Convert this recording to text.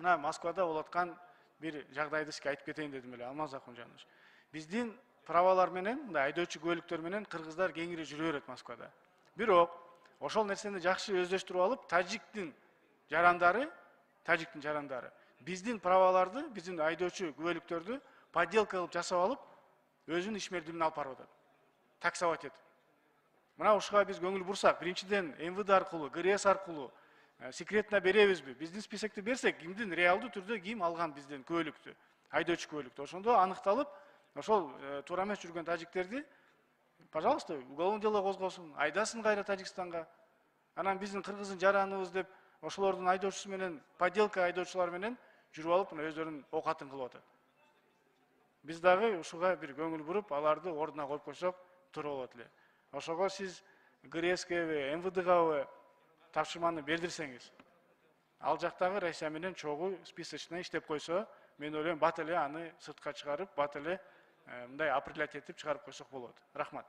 Мына Москвада болуп аткан бир жагдайды сизге айтып кетейин дедим эле, Алмаз Акунжанович. Биздин правалар менен, мындай айдоочу күбөлүктөр менен кыргыздар кеңири жүрө берет Москвада. Бирок ошол нерсени жакшы өздөштүрүп алып, таджиктин жарандары биздин праваларды, биздин айдоочу күбөлүктөрдү подделка кылып жасап алып, өзүнүн ишмердигине алып барып атат. Таксовать этип. Мына ушуга биз көңүл бурсак, биринчиден МВД аркылуу, ГРС аркылуу секретно беребизби? Биздин списокти берсек, кимдин реалдуу түрдө ким алган биздин күбөлүктү, айдоочу күбөлүктү. Ошондо аныкталып, ошол туура эмес жүргөн тажиктерди, пожалуйста, уголовное дело козгосун, айдасын кайра Тажикстанга. Анан биздин кыргыздын жараныбыз деп, ошолордун айдоочусу менен, подделка айдоочулар менен жүрүп алып, өздөрүнүн оокатын кылып атат. Биз дагы ушуга бир көңүл буруп, аларды ордуна коюп койсок, туура болот эле. Ошого сиз ГРСКбы, МВДгабы тапшырманы бердирсеңиз, ал жактагы Россия менен чогуу списочный иштеп койсо, мен ойлойм бат эле аны сыртка чыгарып, бат эле мындай определять этип чыгарып койсок болот. Рахмат.